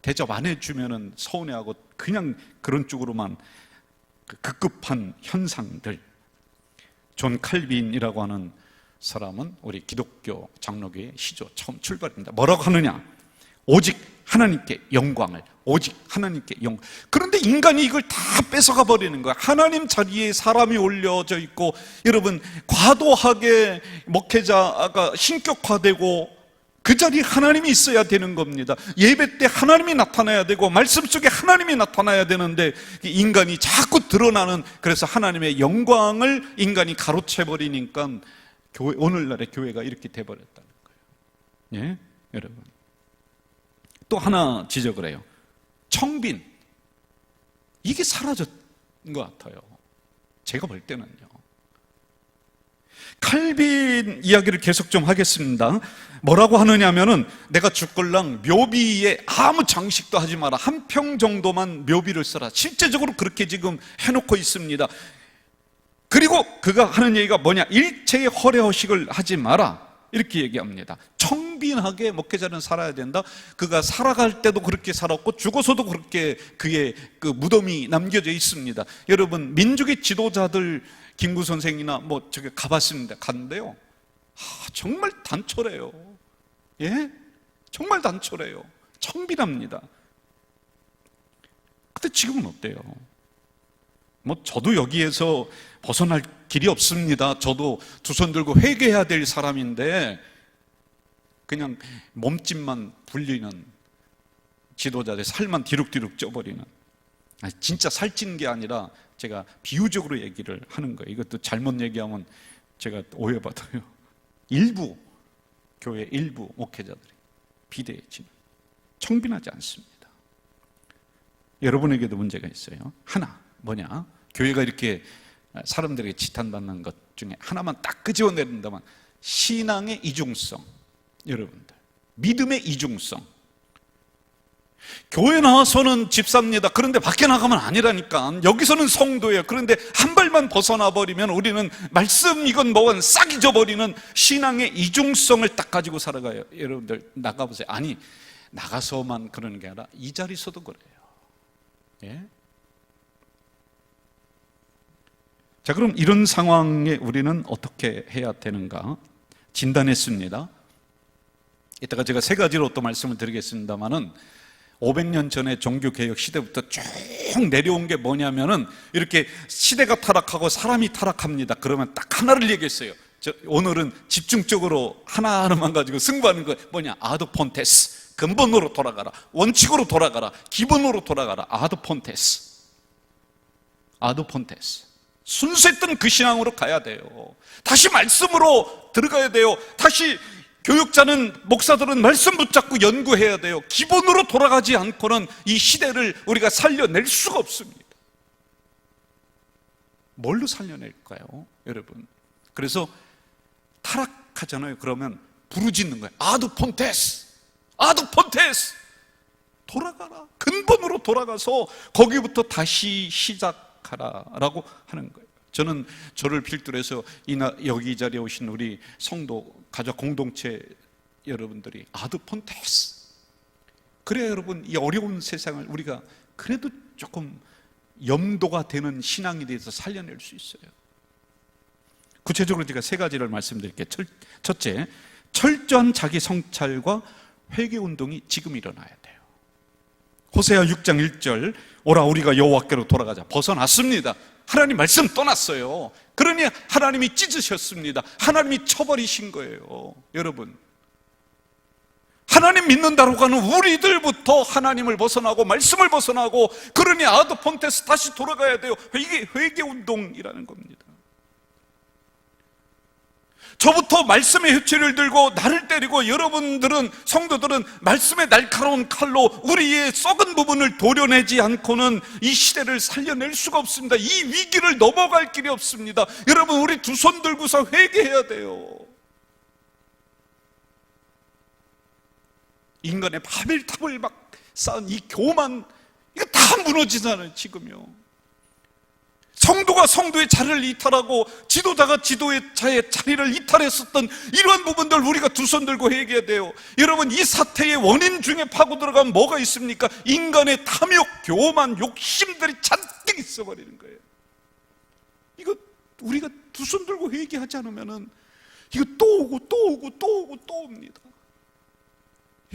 [SPEAKER 5] 대접 안 해주면은 서운해하고 그냥 그런 쪽으로만 급급한 현상들. 존 칼빈이라고 하는 사람은 우리 기독교 장로교의 시조 처음 출발입니다. 뭐라고 하느냐? 오직 하나님께 영광을, 오직 하나님께 영광. 그런데 인간이 이걸 다 뺏어가 버리는 거야. 하나님 자리에 사람이 올려져 있고, 여러분, 과도하게 목회자가 신격화되고 그 자리에 하나님이 있어야 되는 겁니다. 예배 때 하나님이 나타나야 되고 말씀 속에 하나님이 나타나야 되는데 인간이 자꾸 드러나는, 그래서 하나님의 영광을 인간이 가로채버리니까 오늘날의 교회가 이렇게 돼버렸다는 거예요. 예, 여러분. 또 하나 지적을 해요. 청빈. 이게 사라졌던 것 같아요. 제가 볼 때는요. 칼빈 이야기를 계속 좀 하겠습니다. 뭐라고 하느냐면은, 내가 죽걸랑 묘비에 아무 장식도 하지 마라. 한 평 정도만 묘비를 써라. 실제적으로 그렇게 지금 해놓고 있습니다. 그리고 그가 하는 얘기가 뭐냐? 일체의 허례허식을 하지 마라. 이렇게 얘기합니다. 청빈하게 목회자는 살아야 된다. 그가 살아갈 때도 그렇게 살았고 죽어서도 그렇게 그의 그 무덤이 남겨져 있습니다. 여러분, 민족의 지도자들 김구 선생이나 뭐 저기 가봤습니다. 갔는데요, 정말 단촐해요. 예? 정말 단촐해요. 청빈합니다. 근데 지금은 어때요? 뭐 저도 여기에서 벗어날 길이 없습니다. 저도 두 손 들고 회개해야 될 사람인데 그냥 몸집만 불리는 지도자들, 살만 뒤룩뒤룩 쪄버리는, 진짜 살찌는 게 아니라 제가 비유적으로 얘기를 하는 거예요. 이것도 잘못 얘기하면 제가 오해받아요. 일부 교회 일부 목회자들이 비대해지는, 청빈하지 않습니다. 여러분에게도 문제가 있어요. 하나, 뭐냐? 교회가 이렇게 사람들에게 지탄받는 것 중에 하나만 딱 끄집어내는다면 신앙의 이중성. 여러분들, 믿음의 이중성. 교회 나와서는 집사입니다. 그런데 밖에 나가면 아니라니까. 여기서는 성도예요. 그런데 한 발만 벗어나 버리면 우리는 말씀 이건 뭐건 싹 잊어버리는 신앙의 이중성을 딱 가지고 살아가요. 여러분들 나가보세요. 아니, 나가서만 그러는 게 아니라 이 자리에서도 그래요. 예? 자, 그럼 이런 상황에 우리는 어떻게 해야 되는가 진단했습니다. 이따가 제가 세 가지로 또 말씀을 드리겠습니다만은, 500년 전에 종교개혁 시대부터 쭉 내려온 게 뭐냐면은, 이렇게 시대가 타락하고 사람이 타락합니다. 그러면 딱 하나를 얘기했어요. 오늘은 집중적으로 하나하나만 가지고 승부하는 거예요. 뭐냐? 아드폰테스. 근본으로 돌아가라. 원칙으로 돌아가라. 기본으로 돌아가라. 아드폰테스. 아드폰테스. 순수했던 그 신앙으로 가야 돼요. 다시 말씀으로 들어가야 돼요. 다시 교육자는, 목사들은 말씀 붙잡고 연구해야 돼요. 기본으로 돌아가지 않고는 이 시대를 우리가 살려낼 수가 없습니다. 뭘로 살려낼까요, 여러분? 그래서 타락하잖아요. 그러면 부르짖는 거예요. 아드폰테스, 아드폰테스. 돌아가라. 근본으로 돌아가서 거기부터 다시 시작하라라고 하는 거예요. 저는 저를 필두로 해서 여기 이 자리에 오신 우리 성도 가족 공동체 여러분들이 아드폰테스, 그래야 여러분 이 어려운 세상을 우리가 그래도 조금 염도가 되는 신앙에 대해서 살려낼 수 있어요. 구체적으로 제가 세 가지를 말씀드릴게요. 첫째, 철저한 자기 성찰과 회개운동이 지금 일어나야 돼요. 호세아 6장 1절, 오라 우리가 여호와께로 돌아가자. 벗어났습니다. 하나님 말씀 떠났어요. 그러니 하나님이 찢으셨습니다. 하나님이 쳐버리신 거예요. 여러분, 하나님 믿는다고 하는 우리들부터 하나님을 벗어나고 말씀을 벗어나고, 그러니 아드폰테스 다시 돌아가야 돼요. 이게 회개운동이라는 겁니다. 저부터 말씀의 휘체를 들고 나를 때리고, 여러분들은, 성도들은 말씀의 날카로운 칼로 우리의 썩은 부분을 도려내지 않고는 이 시대를 살려낼 수가 없습니다. 이 위기를 넘어갈 길이 없습니다. 여러분, 우리 두 손 들고서 회개해야 돼요. 인간의 바벨탑을 막 쌓은 이 교만, 이거 다 무너지잖아요, 지금요. 성도가 성도의 자리를 이탈하고 지도자가 지도의 자의 자리를 이탈했었던 이러한 부분들 우리가 두 손 들고 회개해야 돼요. 여러분, 이 사태의 원인 중에 파고 들어가면 뭐가 있습니까? 인간의 탐욕, 교만, 욕심들이 잔뜩 있어버리는 거예요. 이거 우리가 두 손 들고 회개하지 않으면은 이거 또 오고 또 오고 또 오고 또 옵니다.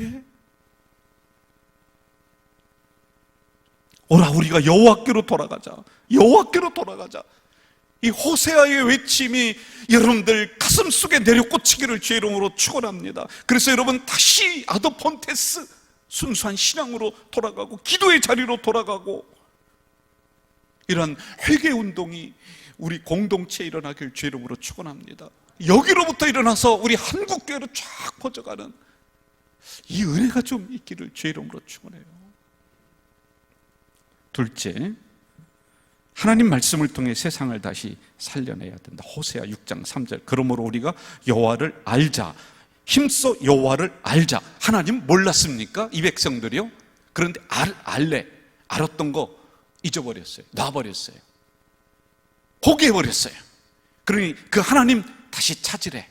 [SPEAKER 5] 예? 오라 우리가 여호와께로 돌아가자. 여호와께로 돌아가자. 이 호세아의 외침이 여러분들 가슴 속에 내려꽂히기를 주의 이름으로 축원합니다. 그래서 여러분 다시 아도폰테스 순수한 신앙으로 돌아가고 기도의 자리로 돌아가고 이런 회개 운동이 우리 공동체에 일어나길 주의 이름으로 축원합니다. 여기로부터 일어나서 우리 한국교회로 쫙 퍼져가는 이 은혜가 좀 있기를 주의 이름으로 축원해요. 둘째, 하나님 말씀을 통해 세상을 다시 살려내야 된다. 호세아 6장 3절. 그러므로 우리가 여호와를 알자. 힘써 여호와를 알자. 하나님 몰랐습니까? 이 백성들이요. 그런데 알았던 거 잊어버렸어요. 놔버렸어요. 포기해버렸어요. 그러니 그 하나님 다시 찾으래.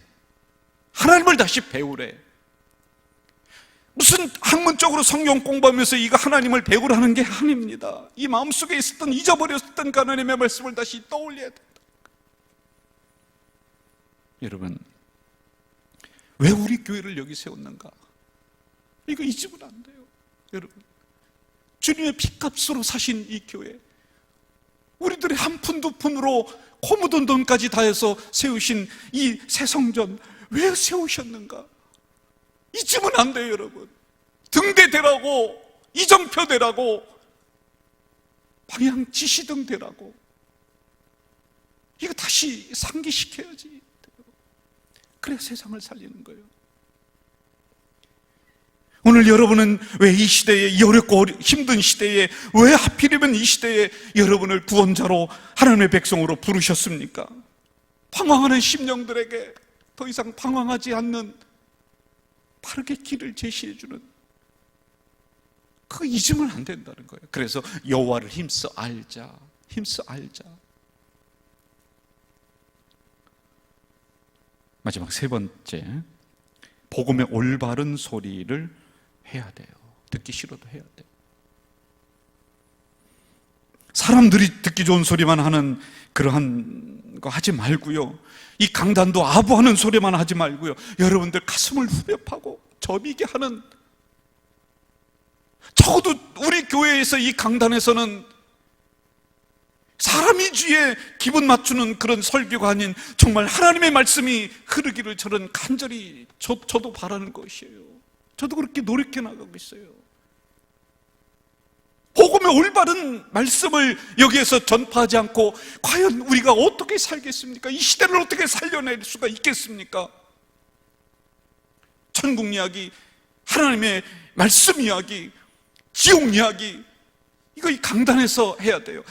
[SPEAKER 5] 하나님을 다시 배우래. 무슨 학문적으로 성경 공부하면서 이거 하나님을 배우라는 게 아닙니다. 이 마음속에 있었던 잊어버렸던 그 하나님의 말씀을 다시 떠올려야 된다. 여러분, 왜 우리 교회를 여기 세웠는가? 이거 잊으면 안 돼요. 여러분, 주님의 피값으로 사신 이 교회, 우리들의 한 푼 두 푼으로 코 묻은 돈까지 다해서 세우신 이 새성전 왜 세우셨는가? 잊으면 안 돼요, 여러분. 등대대라고, 이정표대라고, 방향 지시등 대라고. 이거 다시 상기시켜야지. 그래 세상을 살리는 거예요. 오늘 여러분은 왜 이 시대에, 이 어렵고 힘든 시대에, 왜 하필이면 이 시대에 여러분을 구원자로 하나님의 백성으로 부르셨습니까? 방황하는 심령들에게 더 이상 방황하지 않는 바르게 길을 제시해주는, 그거 잊으면 안 된다는 거예요. 그래서 여호와를 힘써 알자. 힘써 알자. 마지막 세 번째, 복음의 올바른 소리를 해야 돼요. 듣기 싫어도 해야 돼요. 사람들이 듣기 좋은 소리만 하는 그러한 거 하지 말고요. 이 강단도 아부하는 소리만 하지 말고요. 여러분들 가슴을 후벼 파고 저미게 하는, 적어도 우리 교회에서 이 강단에서는 사람 위주에 기분 맞추는 그런 설교가 아닌 정말 하나님의 말씀이 흐르기를 저는 간절히 저도 바라는 것이에요. 저도 그렇게 노력해 나가고 있어요. 복음의 올바른 말씀을 여기에서 전파하지 않고 과연 우리가 어떻게 살겠습니까? 이 시대를 어떻게 살려낼 수가 있겠습니까? 천국 이야기, 하나님의 말씀 이야기, 지옥 이야기, 이거 이 강단에서 해야 돼요.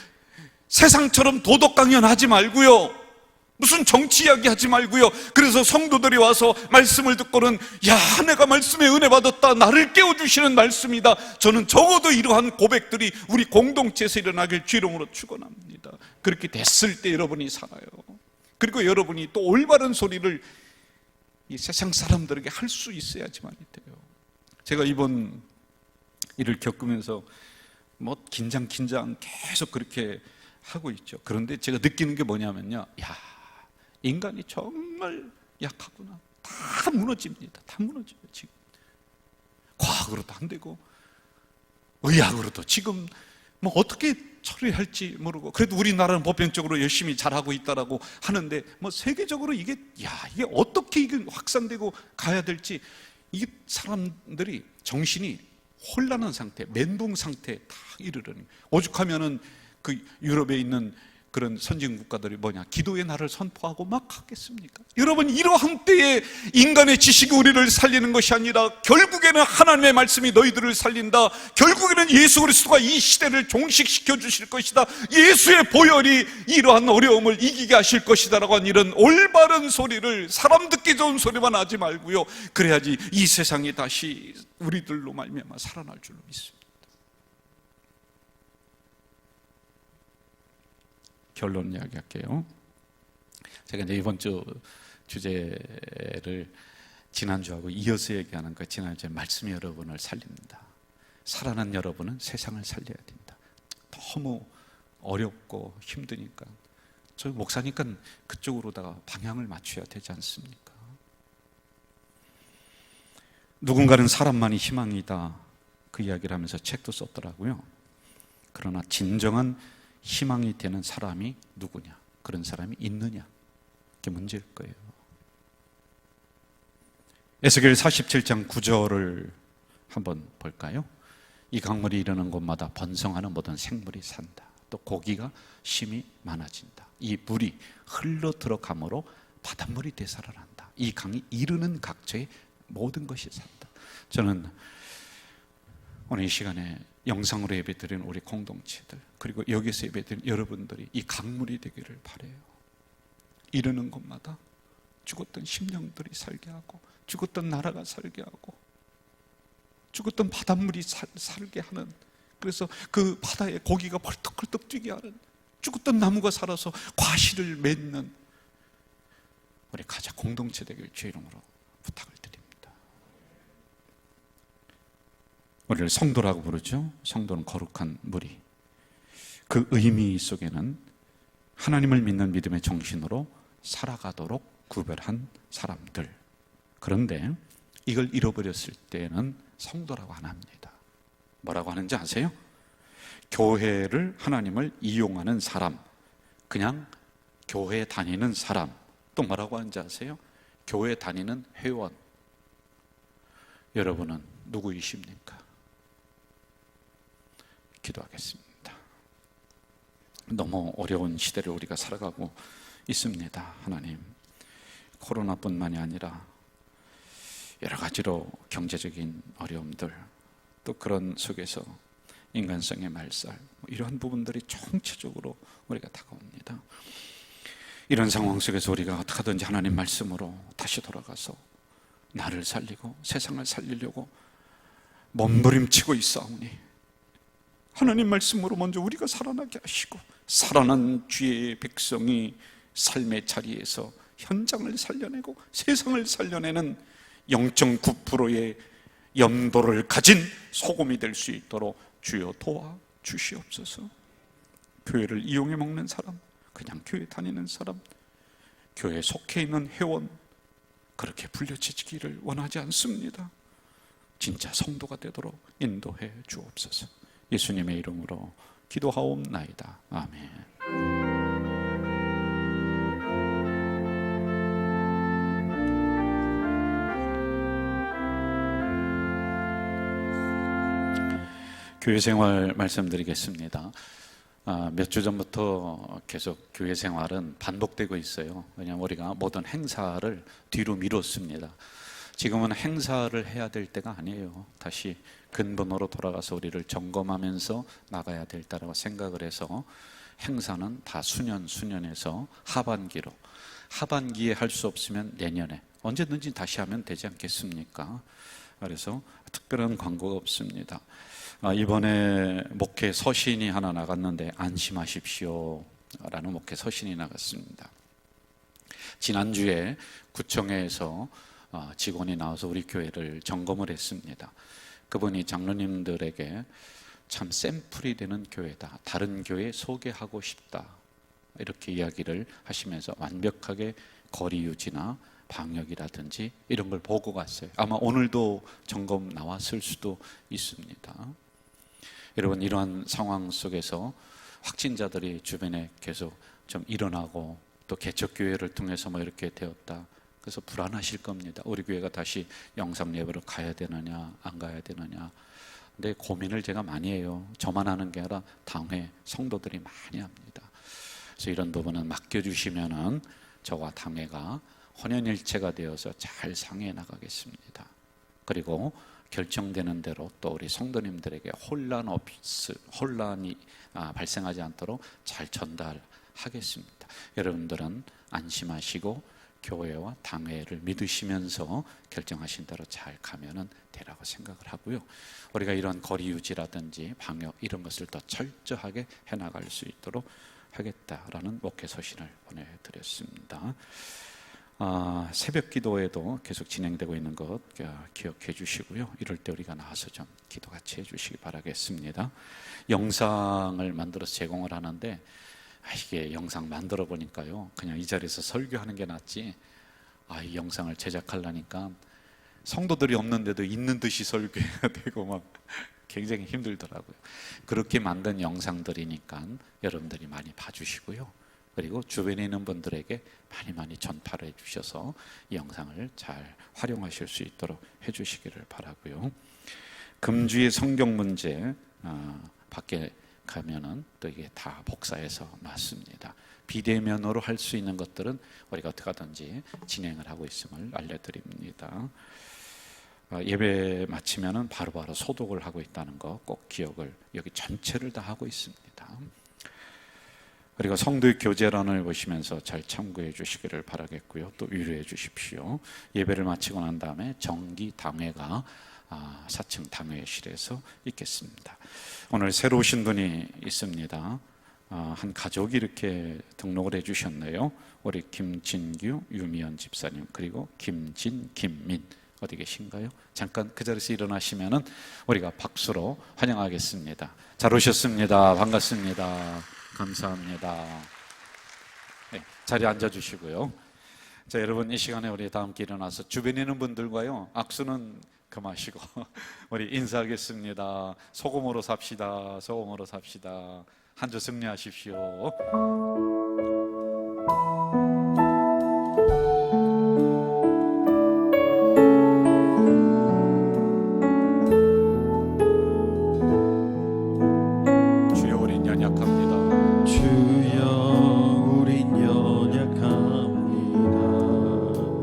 [SPEAKER 5] 세상처럼 도덕 강연하지 말고요. 무슨 정치 이야기 하지 말고요. 그래서 성도들이 와서 말씀을 듣고는, 야, 내가 말씀에 은혜 받았다, 나를 깨워주시는 말씀이다. 저는 적어도 이러한 고백들이 우리 공동체에서 일어나길 주 이름으로 축원합니다. 그렇게 됐을 때 여러분이 살아요. 그리고 여러분이 또 올바른 소리를 이 세상 사람들에게 할 수 있어야지만 돼요. 제가 이번 일을 겪으면서 긴장 계속 그렇게 하고 있죠. 그런데 제가 느끼는 게 뭐냐면요, 야, 인간이 정말 약하구나. 다 무너집니다. 다 무너져요. 지금 과학으로도 안 되고 의학으로도 지금 어떻게 처리할지 모르고, 그래도 우리나라는 보편적으로 열심히 잘하고 있다라고 하는데 세계적으로 이게 어떻게 이게 확산되고 가야 될지, 이게 사람들이 정신이 혼란한 상태, 멘붕 상태에 다 이르르는. 오죽하면은 그 유럽에 있는 그런 선진 국가들이 기도의 날을 선포하고 막 하겠습니까? 여러분, 이러한 때에 인간의 지식이 우리를 살리는 것이 아니라 결국에는 하나님의 말씀이 너희들을 살린다. 결국에는 예수 그리스도가 이 시대를 종식시켜 주실 것이다. 예수의 보혈이 이러한 어려움을 이기게 하실 것이다라고 하는 이런 올바른 소리를, 사람 듣기 좋은 소리만 하지 말고요. 그래야지 이 세상이 다시 우리들로 말미암아 살아날 줄로 믿습니다. 결론 이야기할게요. 제가 이제 이번 주 주제를 지난주하고 이어서 얘기하는 거, 지난주에 말씀이 여러분을 살립니다. 살아난 여러분은 세상을 살려야 된다. 너무 어렵고 힘드니까 저 목사니까 그쪽으로다가 방향을 맞춰야 되지 않습니까? 누군가는 사람만이 희망이다, 그 이야기를 하면서 책도 썼더라고요. 그러나 진정한 희망이 되는 사람이 누구냐? 그런 사람이 있느냐? 그게 문제일 거예요. 에스겔 47장 9절을 한번 볼까요? 이 강물이 이르는 곳마다 번성하는 모든 생물이 산다. 또 고기가 심히 많아진다. 이 물이 흘러 들어감으로 바닷물이 되살아난다. 이 강이 이르는 각처에 모든 것이 산다. 저는 오늘 이 시간에 영상으로 예배드리는 우리 공동체들, 그리고 여기서 예배드리는 여러분들이 이 강물이 되기를 바라요. 이르는 곳마다 죽었던 심령들이 살게 하고, 죽었던 나라가 살게 하고, 죽었던 바닷물이 살게 하는, 그래서 그 바다에 고기가 벌떡벌떡 뛰게 하는, 죽었던 나무가 살아서 과실을 맺는 우리 가자 공동체 되길 주의 이름으로 부탁을 드립니다. 우리를 성도라고 부르죠. 성도는 거룩한 무리. 그 의미 속에는 하나님을 믿는 믿음의 정신으로 살아가도록 구별한 사람들. 그런데 이걸 잃어버렸을 때는 성도라고 안 합니다. 뭐라고 하는지 아세요? 교회를, 하나님을 이용하는 사람, 그냥 교회 다니는 사람. 또 뭐라고 하는지 아세요? 교회 다니는 회원. 여러분은 누구이십니까? 기도하겠습니다. 너무 어려운 시대를 우리가 살아가고 있습니다. 하나님, 코로나뿐만이 아니라 여러 가지로 경제적인 어려움들, 또 그런 속에서 인간성의 말살, 이러한 부분들이 총체적으로 우리가 다가옵니다. 이런 상황 속에서 우리가 어떻게 하든지 하나님 말씀으로 다시 돌아가서 나를 살리고 세상을 살리려고 몸부림치고 있사오니 하나님 말씀으로 먼저 우리가 살아나게 하시고, 살아난 주의 백성이 삶의 자리에서 현장을 살려내고 세상을 살려내는 0.9%의 염도를 가진 소금이 될 수 있도록 주여 도와 주시옵소서. 교회를 이용해 먹는 사람, 그냥 교회 다니는 사람, 교회에 속해 있는 회원, 그렇게 불려지기를 원하지 않습니다. 진짜 성도가 되도록 인도해 주옵소서. 예수님의 이름으로 기도하옵나이다. 아멘. 교회 생활 말씀드리겠습니다. 몇 주 전부터 계속 교회 생활은 반복되고 있어요. 왜냐하면 우리가 모든 행사를 뒤로 미뤘습니다. 지금은 행사를 해야 될 때가 아니에요. 다시 근본으로 돌아가서 우리를 점검하면서 나가야 될 때라고 생각을 해서 행사는 다 수년에서 하반기에 할 수 없으면 내년에 언제든지 다시 하면 되지 않겠습니까? 그래서 특별한 광고가 없습니다. 이번에 목회 서신이 하나 나갔는데 안심하십시오 라는 목회 서신이 나갔습니다. 지난주에 구청에서 직원이 나와서 우리 교회를 점검을 했습니다. 그분이 장로님들에게 참 샘플이 되는 교회다, 다른 교회 소개하고 싶다, 이렇게 이야기를 하시면서 완벽하게 거리 유지나 방역이라든지 이런 걸 보고 갔어요. 아마 오늘도 점검 나왔을 수도 있습니다. 여러분, 이러한 상황 속에서 확진자들이 주변에 계속 좀 일어나고 또 개척교회를 통해서 뭐 이렇게 되었다, 그래서 불안하실 겁니다. 우리 교회가 다시 영상 예배로 가야 되느냐 안 가야 되느냐. 근데 고민을 제가 많이 해요. 저만 하는 게 아니라 당회 성도들이 많이 합니다. 그래서 이런 부분은 맡겨주시면은 저와 당회가 혼연일체가 되어서 잘 상의해 나가겠습니다. 그리고 결정되는 대로 또 우리 성도님들에게 혼란이 발생하지 않도록 잘 전달하겠습니다. 여러분들은 안심하시고 교회와 당회를 믿으시면서 결정하신 대로 잘 가면은 되라고 생각을 하고요. 우리가 이런 거리 유지라든지 방역 이런 것을 더 철저하게 해나갈 수 있도록 하겠다라는 목회 서신을 보내드렸습니다. 새벽 기도에도 계속 진행되고 있는 것 기억해 주시고요. 이럴 때 우리가 나와서 좀 기도 같이 해 주시기 바라겠습니다. 영상을 만들어서 제공을 하는데 이게 영상 만들어 보니까요, 그냥 이 자리에서 설교하는 게 낫지, 이 영상을 제작하려니까 성도들이 없는데도 있는 듯이 설교해야 되고 막 굉장히 힘들더라고요. 그렇게 만든 영상들이니까 여러분들이 많이 봐주시고요. 그리고 주변에 있는 분들에게 많이 전파를 해주셔서 이 영상을 잘 활용하실 수 있도록 해주시기를 바라고요. 금주의 성경 문제 밖에 가면은 또 이게 다 복사해서 맞습니다. 비대면으로 할 수 있는 것들은 우리가 어떻게 하든지 진행을 하고 있음을 알려드립니다. 예배 마치면은 바로바로 소독을 하고 있다는 거 꼭 기억을, 여기 전체를 다 하고 있습니다. 그리고 성도의 교제란을 보시면서 잘 참고해 주시기를 바라겠고요. 또 위로해 주십시오. 예배를 마치고 난 다음에 정기 당회가 4층 당회실에서 있겠습니다. 오늘 새로 오신 분이 있습니다. 한 가족이 이렇게 등록을 해주셨네요. 우리 김진규, 유미연 집사님, 그리고 김진, 김민 어디 계신가요? 잠깐 그 자리에서 일어나시면은 우리가 박수로 환영하겠습니다. 잘 오셨습니다. 반갑습니다. 감사합니다. 네, 자리에 앉아주시고요. 자, 여러분 이 시간에 우리 다 함께 일어나서 주변에 있는 분들과요 악수는 그마시고 우리 인사하겠습니다. 소금으로 삽시다. 소금으로 삽시다. 한 주 승리하십시오. 주여 우린 연약합니다.
[SPEAKER 1] 주여 우린 연약합니다.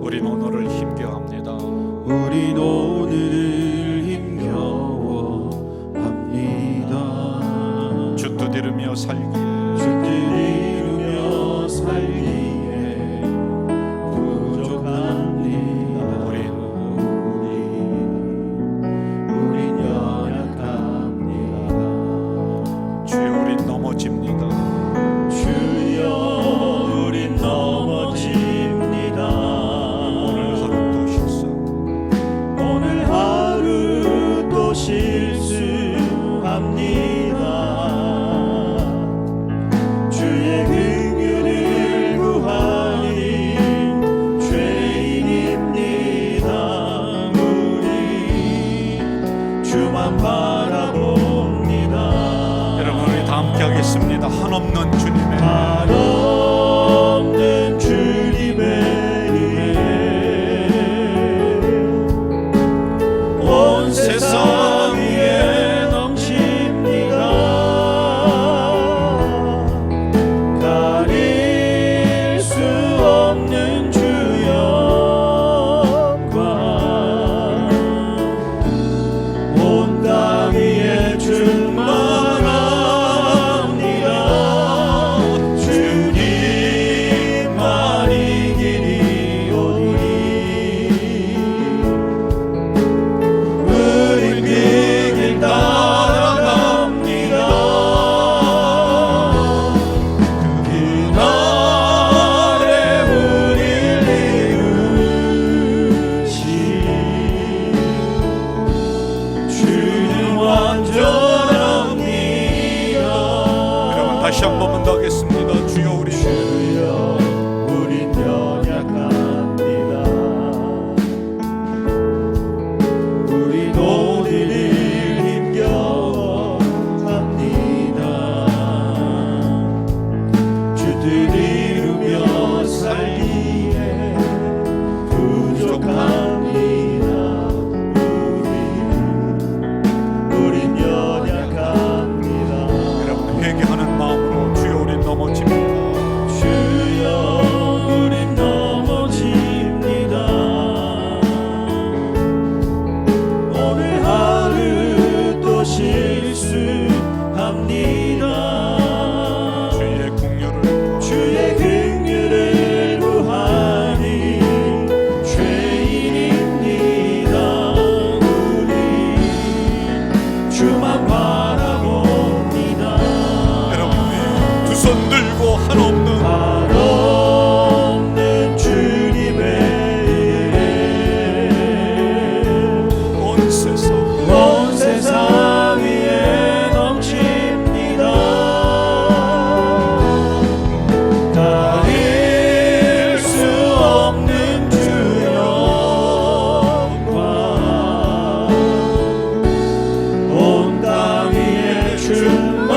[SPEAKER 5] 우린 오늘을 힘겨워합니다.
[SPEAKER 1] 우린 오늘을 힘겨워합니다.
[SPEAKER 5] 주 뜻이루며 살기에
[SPEAKER 1] 주 뜻이루며 살기에 부족합니다. 우린 연약합니다.
[SPEAKER 5] 주여 우린 넘어집니다.
[SPEAKER 1] 주여 우린 넘어집니다.
[SPEAKER 5] 오늘 하루 또
[SPEAKER 1] 실수합니다. 주의 긍휼을 구하니 죄인입니다. 우리 주만 바라봅니다.
[SPEAKER 5] 여러분 우리 다 함께 하겠습니다. 한없는 주님의
[SPEAKER 1] 한없는 주님의 온 세상 위에 넘칩니다. 가릴 수 없는 주 영광 온 땅 위에 충만합니다. 주님만이 길이 오니 우린 그 길 따라갑니다. 그날에 우릴 이루신 주는 완전합니다.
[SPEAKER 5] 여러분 다시 한 번만 더 하겠습니다. 주여 우리
[SPEAKER 1] 주여 우린 연약합니다. 우린 오늘을 힘겨워합니다. 주 뜻 이루며 살기에 부족합니다. 우린 연약합니다.
[SPEAKER 5] 여러분 회개하는 마음으로 주여 우린 넘어집니다.
[SPEAKER 1] 주여 우린 넘어집니다. 오늘 하루 또 실수합니다.
[SPEAKER 5] 주의 긍휼을
[SPEAKER 1] 구하니 죄인입니다. 우리 주만 바라봅니다.
[SPEAKER 5] 여러분 두 손 들고 한없는
[SPEAKER 1] 한없는 주님의
[SPEAKER 5] 온 세상
[SPEAKER 1] 온 세상 위에 넘칩니다. 가릴 수 없는 주 영광 온 땅 위에 충만합니다.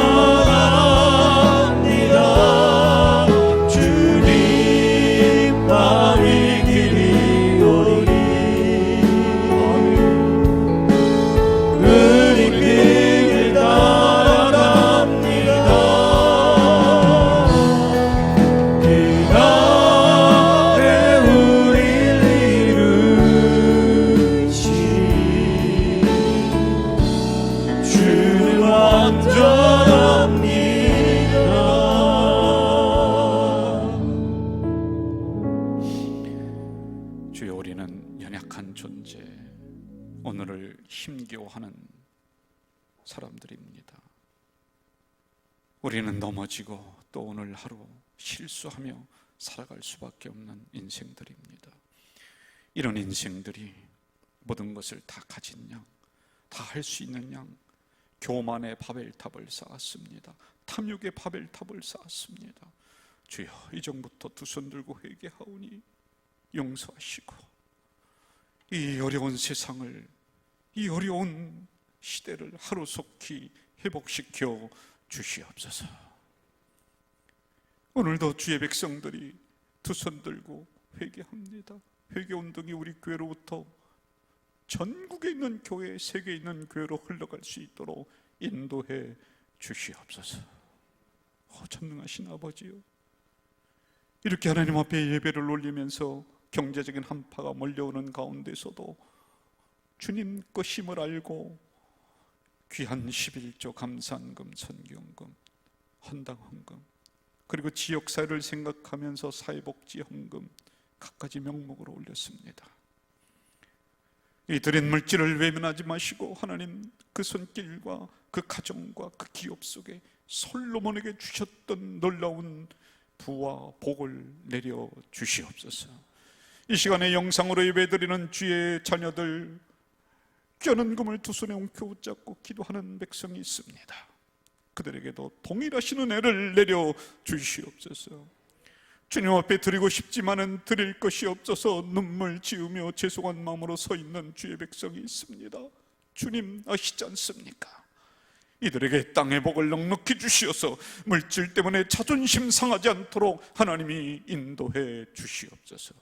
[SPEAKER 5] 설교하는 사람들입니다. 우리는 넘어지고 또 오늘 하루 실수하며 살아갈 수밖에 없는 인생들입니다. 이런 인생들이 모든 것을 다 가진 양, 다 할 수 있는 양, 교만의 바벨탑을 쌓았습니다. 탐욕의 바벨탑을 쌓았습니다. 주여, 이전부터 두 손 들고 회개하오니 용서하시고 이 어려운 세상을, 이 어려운 시대를 하루속히 회복시켜 주시옵소서. 오늘도 주의 백성들이 두 손 들고 회개합니다. 회개운동이 우리 교회로부터 전국에 있는 교회, 세계에 있는 교회로 흘러갈 수 있도록 인도해 주시옵소서. 전능하신 아버지요, 이렇게 하나님 앞에 예배를 올리면서 경제적인 한파가 몰려오는 가운데서도 주님 것임을 알고 귀한 11조 감사헌금, 선기헌금, 헌당헌금, 그리고 지역사회를 생각하면서 사회복지헌금 갖가지 명목으로 올렸습니다. 이 드린 물질을 외면하지 마시고 하나님, 그 손길과 그 가정과 그 기업 속에 솔로몬에게 주셨던 놀라운 부와 복을 내려 주시옵소서. 이 시간에 영상으로 예배드리는 주의 자녀들, 귀한 금을 두 손에 엉켜 붙잡고 기도하는 백성이 있습니다. 그들에게도 동일하신 은혜를 내려 주시옵소서. 주님 앞에 드리고 싶지만은 드릴 것이 없어서 눈물 지으며 죄송한 마음으로 서 있는 주의 백성이 있습니다. 주님 아시지 않습니까? 이들에게 땅의 복을 넉넉히 주시어서 물질 때문에 자존심 상하지 않도록 하나님이 인도해 주시옵소서.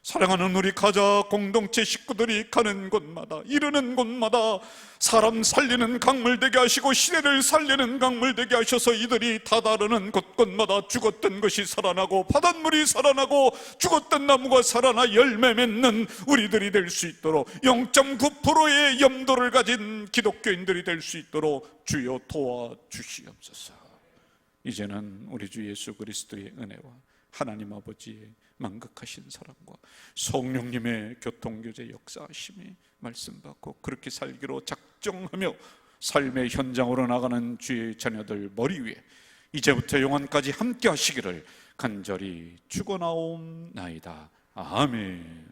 [SPEAKER 5] 사랑하는 우리 가자 공동체 식구들이 가는 곳마다, 이르는 곳마다 사람 살리는 강물 되게 하시고 시대를 살리는 강물 되게 하셔서 이들이 다다르는 곳곳마다 죽었던 것이 살아나고 바닷물이 살아나고 죽었던 나무가 살아나 열매 맺는 우리들이 될 수 있도록 0.9%의 염도를 가진 기독교인들이 될 수 있도록 주여 도와주시옵소서. 이제는 우리 주 예수 그리스도의 은혜와 하나님 아버지의 만극하신 사랑과 성령님의 교통교제 역사하심이 말씀받고 그렇게 살기로 작정하며 삶의 현장으로 나가는 주의 자녀들 머리 위에 이제부터 영원까지 함께 하시기를 간절히 축원하옵나이다. 아멘.